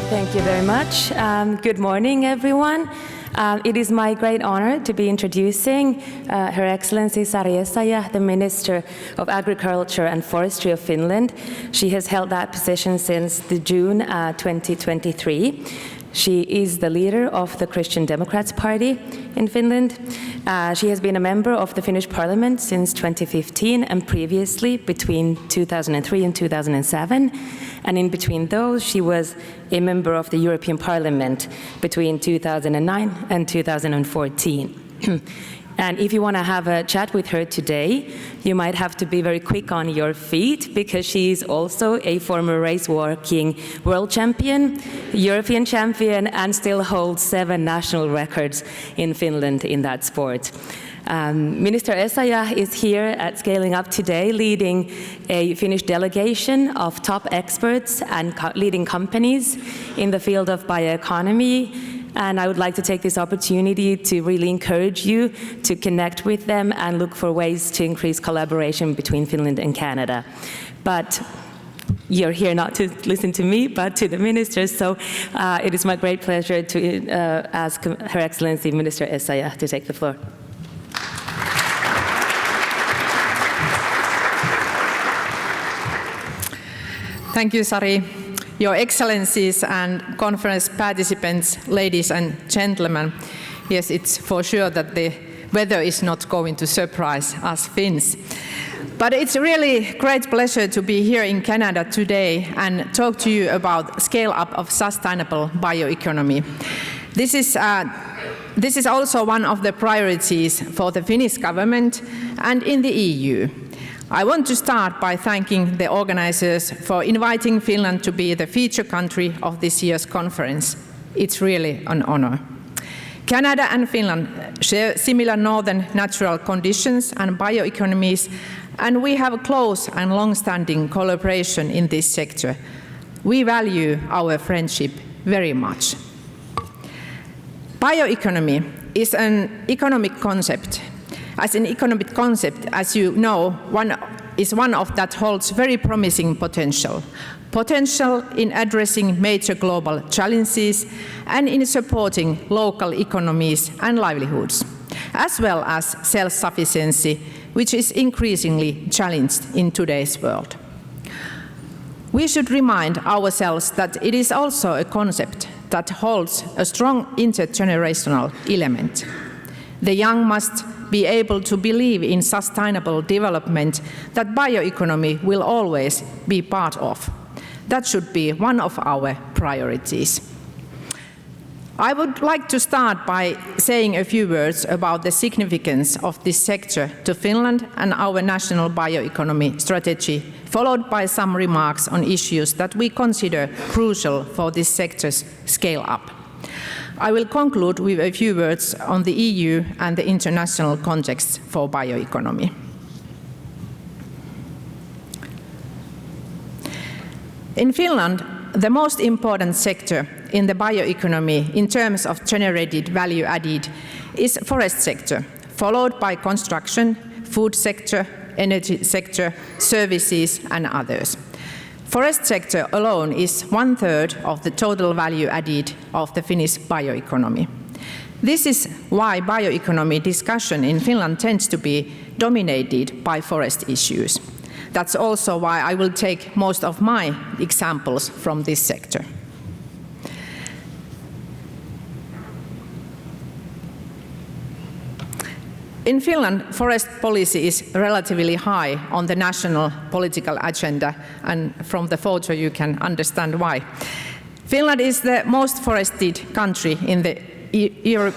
Thank you very much. Good morning, everyone. It is my great honor to be introducing Her Excellency Sari Essayah, the Minister of Agriculture and Forestry of Finland. She has held that position since June 2023. She is the leader of the Christian Democrats Party in Finland. She has been a member of the Finnish Parliament since 2015 and previously between 2003 and 2007. And in between those, she was a member of the European Parliament between 2009 and 2014. And if you want to have a chat with her today, you might have to be very quick on your feet because she is also a former race-walking world champion, European champion, and still holds 7 national records in Finland in that sport. Minister Essayah is here at Scaling Up today, leading a Finnish delegation of top experts and leading companies in the field of bioeconomy. And I would like to take this opportunity to really encourage you to connect with them and look for ways to increase collaboration between Finland and Canada. But you're here not to listen to me, but to the ministers. So it is my great pleasure to ask Her Excellency Minister Essayah to take the floor. Thank you, Sari. Your Excellencies and conference participants, ladies and gentlemen, yes, it's for sure that the weather is not going to surprise us Finns. But it's really great pleasure to be here in Canada today and talk to you about scale up of sustainable bioeconomy. This is also one of the priorities for the Finnish government and in the EU. I want to start by thanking the organizers for inviting Finland to be the feature country of this year's conference. It's really an honor. Canada and Finland share similar northern natural conditions and bioeconomies, and we have a close and long-standing collaboration in this sector. We value our friendship very much. Bioeconomy is an economic concept. As an economic concept, as you know, one of that holds very promising potential. Potential in addressing major global challenges and in supporting local economies and livelihoods, as well as self-sufficiency, which is increasingly challenged in today's world. We should remind ourselves that it is also a concept that holds a strong intergenerational element. The young must be able to believe in sustainable development that bioeconomy will always be part of. That should be one of our priorities. I would like to start by saying a few words about the significance of this sector to Finland and our national bioeconomy strategy, followed by some remarks on issues that we consider crucial for this sector's scale up. I will conclude with a few words on the EU and the international context for bioeconomy. In Finland, the most important sector in the bioeconomy in terms of generated value added is forest sector, followed by construction, food sector, energy sector, services and others. Forest sector alone is 1/3 of the total value added of the Finnish bioeconomy. This is why bioeconomy discussion in Finland tends to be dominated by forest issues. That's also why I will take most of my examples from this sector. In Finland, forest policy is relatively high on the national political agenda, and from the photo you can understand why. Finland is the most forested country in the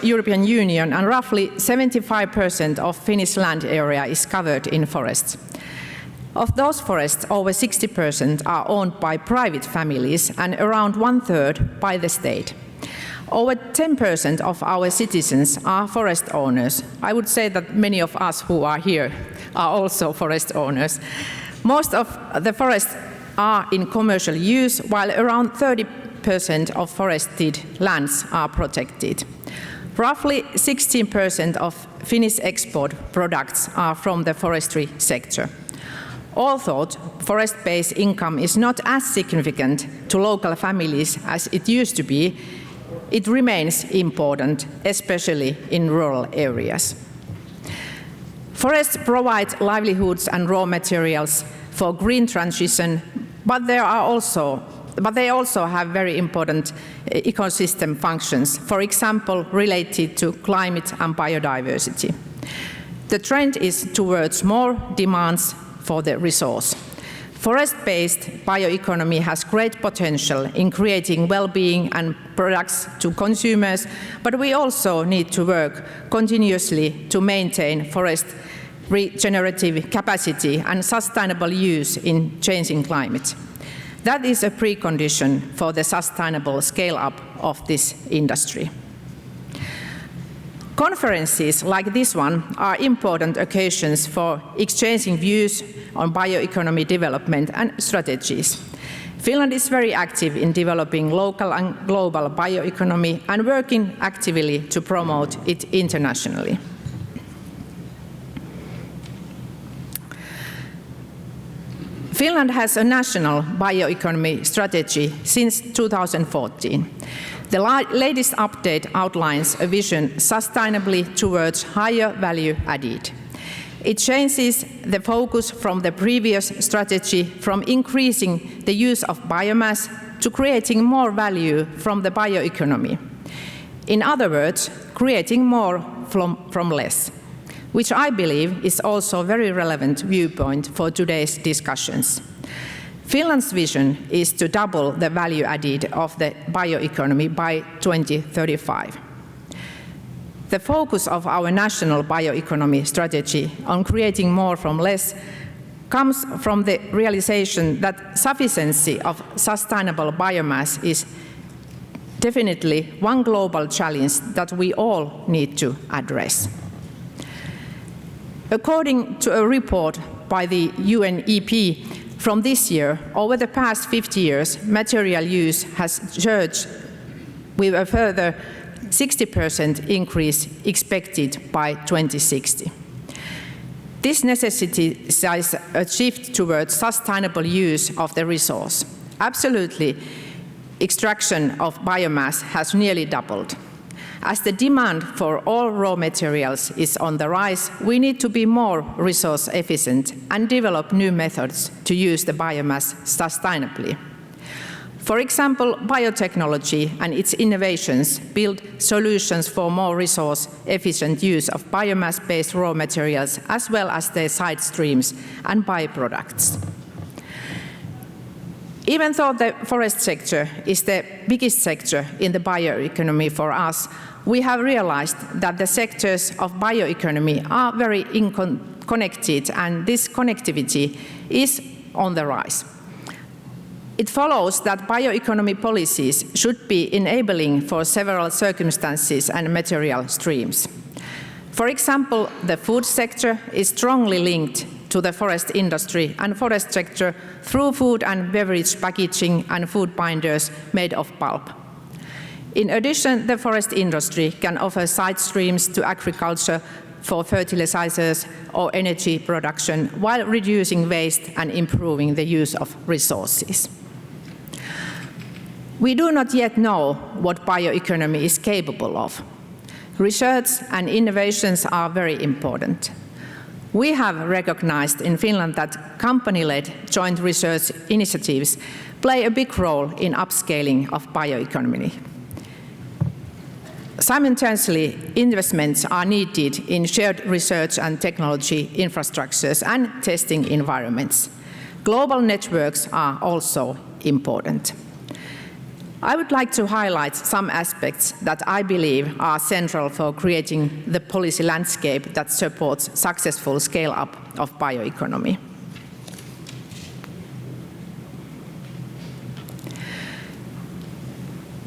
European Union, and roughly 75% of Finnish land area is covered in forests. Of those forests, over 60% are owned by private families and around 1/3 by the state. Over 10% of our citizens are forest owners. I would say that many of us who are here are also forest owners. Most of the forests are in commercial use, while around 30% of forested lands are protected. Roughly 16% of Finnish export products are from the forestry sector. Although forest-based income is not as significant to local families as it used to be, it remains important, especially in rural areas. Forests provide livelihoods and raw materials for green transition, but they also have very important ecosystem functions, for example, related to climate and biodiversity. The trend is towards more demands for the resource. Forest-based bioeconomy has great potential in creating well-being and products to consumers, but we also need to work continuously to maintain forest regenerative capacity and sustainable use in changing climate. That is a precondition for the sustainable scale-up of this industry. Conferences like this one are important occasions for exchanging views on bioeconomy development and strategies. Finland is very active in developing local and global bioeconomy and working actively to promote it internationally. Finland has a national bioeconomy strategy since 2014. The latest update outlines a vision sustainably towards higher value added. It changes the focus from the previous strategy from increasing the use of biomass to creating more value from the bioeconomy. In other words, creating more from less, which I believe is also a very relevant viewpoint for today's discussions. Finland's vision is to double the value added of the bioeconomy by 2035. The focus of our national bioeconomy strategy on creating more from less comes from the realization that sufficiency of sustainable biomass is definitely one global challenge that we all need to address. According to a report by the UNEP from this year, over the past 50 years, material use has surged with a further 60% increase expected by 2060. This necessitates a shift towards sustainable use of the resource. Absolutely, extraction of biomass has nearly doubled. As the demand for all raw materials is on the rise, we need to be more resource efficient and develop new methods to use the biomass sustainably. For example, biotechnology and its innovations build solutions for more resource-efficient use of biomass-based raw materials, as well as their side streams and byproducts. Even though the forest sector is the biggest sector in the bioeconomy for us, we have realized that the sectors of bioeconomy are very connected, and this connectivity is on the rise. It follows that bioeconomy policies should be enabling for several circumstances and material streams. For example, the food sector is strongly linked to the forest industry and forest sector through food and beverage packaging and food binders made of pulp. In addition, the forest industry can offer side streams to agriculture for fertilizers or energy production while reducing waste and improving the use of resources. We do not yet know what bioeconomy is capable of. Research and innovations are very important. We have recognized in Finland that company-led joint research initiatives play a big role in upscaling of bioeconomy. Simultaneously, investments are needed in shared research and technology infrastructures and testing environments. Global networks are also important. I would like to highlight some aspects that I believe are central for creating the policy landscape that supports successful scale-up of bioeconomy.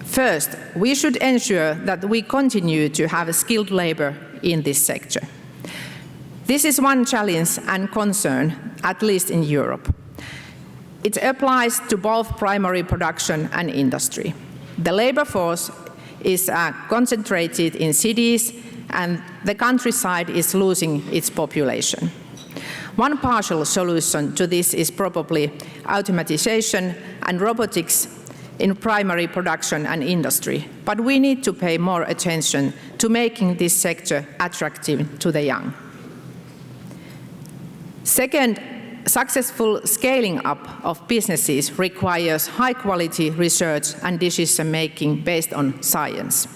First, we should ensure that we continue to have skilled labor in this sector. This is one challenge and concern, at least in Europe. It applies to both primary production and industry. The labor force is concentrated in cities, and the countryside is losing its population. One partial solution to this is probably automatization and robotics in primary production and industry, but we need to pay more attention to making this sector attractive to the young. Second, successful scaling up of businesses requires high-quality research and decision-making based on science.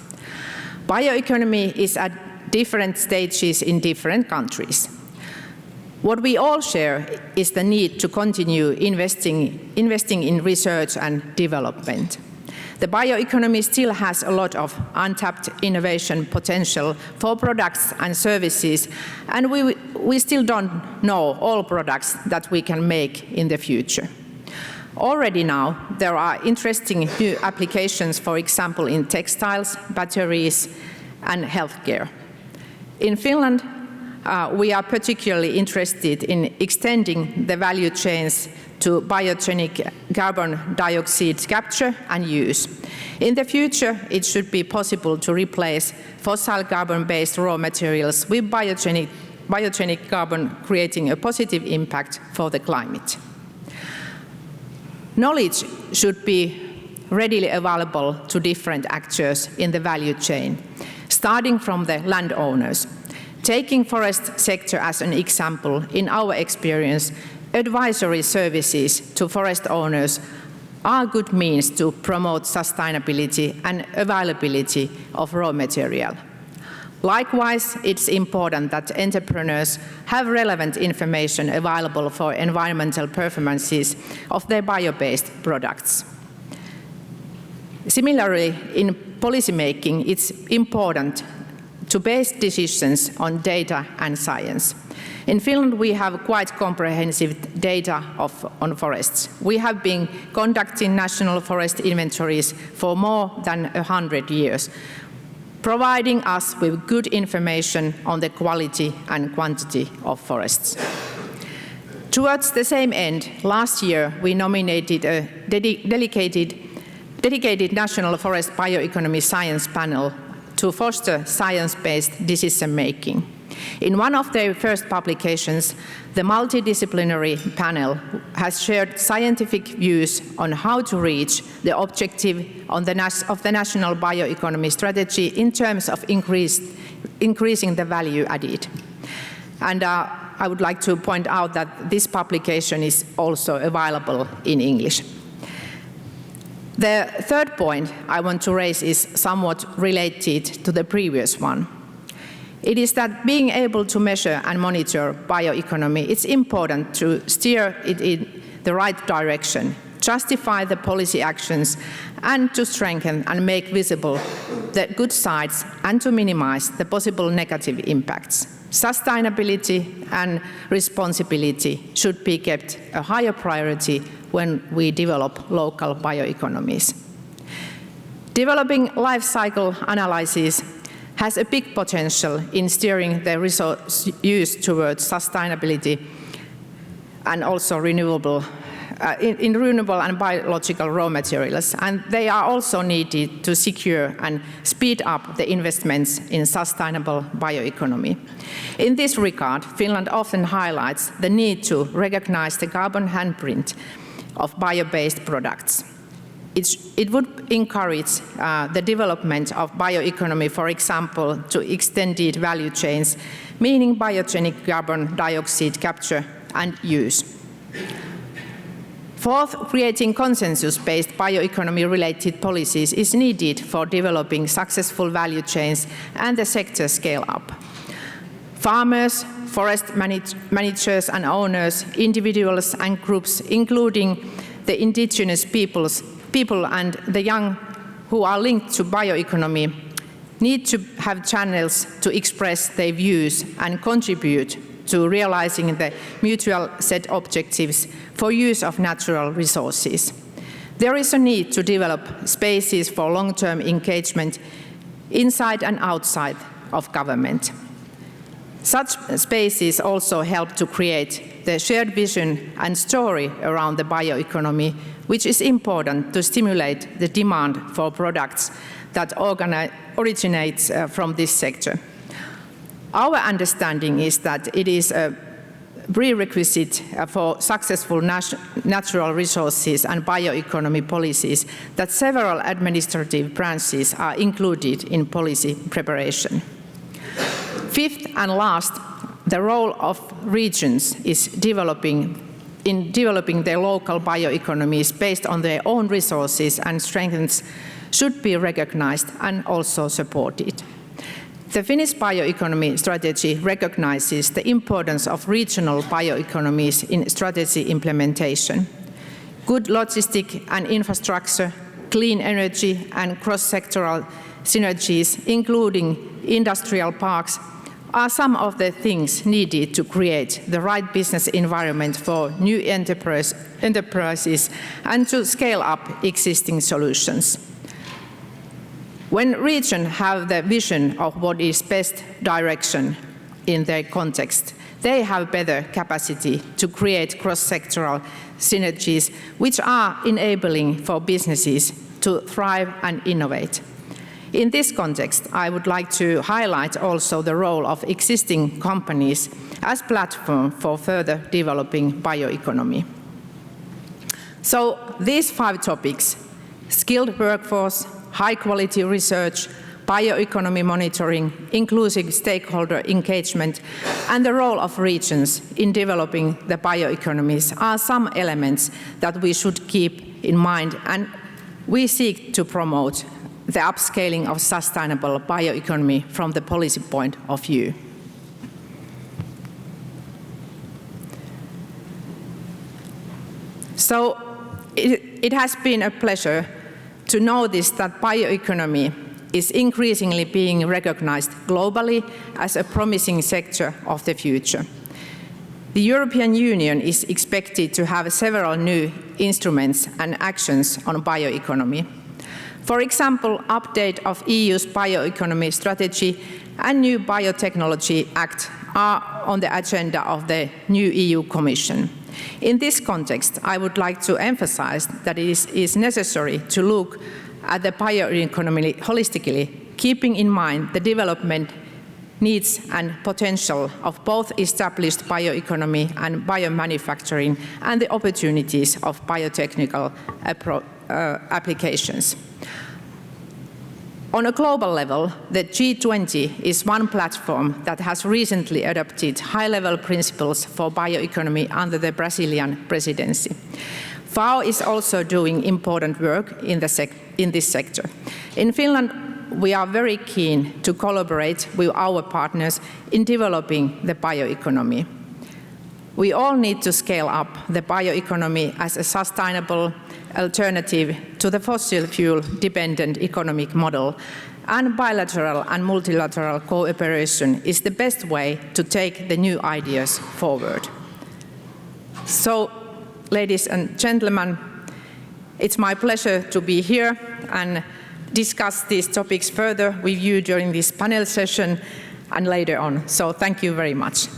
Bioeconomy is at different stages in different countries. What we all share is the need to continue investing in research and development. The bioeconomy still has a lot of untapped innovation potential for products and services, and we still don't know all products that we can make in the future. Already now, there are interesting new applications, for example, in textiles, batteries, and healthcare. In Finland, we are particularly interested in extending the value chains to biogenic carbon dioxide capture and use. In the future, it should be possible to replace fossil carbon-based raw materials with biogenic carbon, creating a positive impact for the climate. Knowledge should be readily available to different actors in the value chain, starting from the landowners. Taking forest sector as an example, in our experience, advisory services to forest owners are good means to promote sustainability and availability of raw material. Likewise, it's important that entrepreneurs have relevant information available for environmental performances of their bio-based products. Similarly, in policymaking, it's important to base decisions on data and science. In Finland, we have quite comprehensive data on forests. We have been conducting national forest inventories for more than 100 years, providing us with good information on the quality and quantity of forests. Towards the same end, last year we nominated a dedicated National Forest Bioeconomy Science Panel to foster science-based decision-making. In one of their first publications, the multidisciplinary panel has shared scientific views on how to reach the objective of the National Bioeconomy Strategy in terms of increasing the value added. And I would like to point out that this publication is also available in English. The third point I want to raise is somewhat related to the previous one. It is that being able to measure and monitor bioeconomy, it's important to steer it in the right direction, justify the policy actions, and to strengthen and make visible the good sides and to minimize the possible negative impacts. Sustainability and responsibility should be kept a higher priority when we develop local bioeconomies. Developing life cycle analysis has a big potential in steering the resource use towards sustainability and also renewable and biological raw materials, and they are also needed to secure and speed up the investments in sustainable bioeconomy. In this regard, Finland often highlights the need to recognize the carbon handprint of bio-based products. It would encourage the development of bioeconomy, for example, to extended value chains, meaning biogenic carbon dioxide capture and use. Fourth, creating consensus-based bioeconomy-related policies is needed for developing successful value chains and the sector scale-up. Farmers, forest managers and owners, individuals and groups, including the indigenous people and the young who are linked to bioeconomy, need to have channels to express their views and contribute to realizing the mutual set objectives for use of natural resources. There is a need to develop spaces for long-term engagement inside and outside of government. Such spaces also help to create the shared vision and story around the bioeconomy, which is important to stimulate the demand for products that originate from this sector. Our understanding is that it is prerequisite for successful natural resources and bioeconomy policies that several administrative branches are included in policy preparation. Fifth and last, the role of regions is in developing their local bioeconomies based on their own resources and strengths should be recognized and also supported. The Finnish bioeconomy strategy recognizes the importance of regional bioeconomies in strategy implementation. Good logistic and infrastructure, clean energy and cross-sectoral synergies, including industrial parks, are some of the things needed to create the right business environment for new enterprises and to scale up existing solutions. When regions have the vision of what is best direction in their context, they have better capacity to create cross-sectoral synergies which are enabling for businesses to thrive and innovate. In this context, I would like to highlight also the role of existing companies as platform for further developing bioeconomy. So these 5 topics, skilled workforce, high-quality research, bioeconomy monitoring, inclusive stakeholder engagement, and the role of regions in developing the bioeconomies are some elements that we should keep in mind, and we seek to promote the upscaling of sustainable bioeconomy from the policy point of view. So it has been a pleasure to notice that bioeconomy is increasingly being recognized globally as a promising sector of the future. The European Union is expected to have several new instruments and actions on bioeconomy. For example, update of EU's bioeconomy strategy and new Biotechnology Act are on the agenda of the new EU Commission. In this context, I would like to emphasize that it is necessary to look at the bioeconomy holistically, keeping in mind the development needs and potential of both established bioeconomy and biomanufacturing and the opportunities of biotechnical applications. On a global level, the G20 is one platform that has recently adopted high-level principles for bioeconomy under the Brazilian presidency. FAO is also doing important work in this sector. In Finland, we are very keen to collaborate with our partners in developing the bioeconomy. We all need to scale up the bioeconomy as a sustainable alternative to the fossil fuel-dependent economic model, and bilateral and multilateral cooperation is the best way to take the new ideas forward. So, ladies and gentlemen, it's my pleasure to be here and discuss these topics further with you during this panel session and later on. So thank you very much.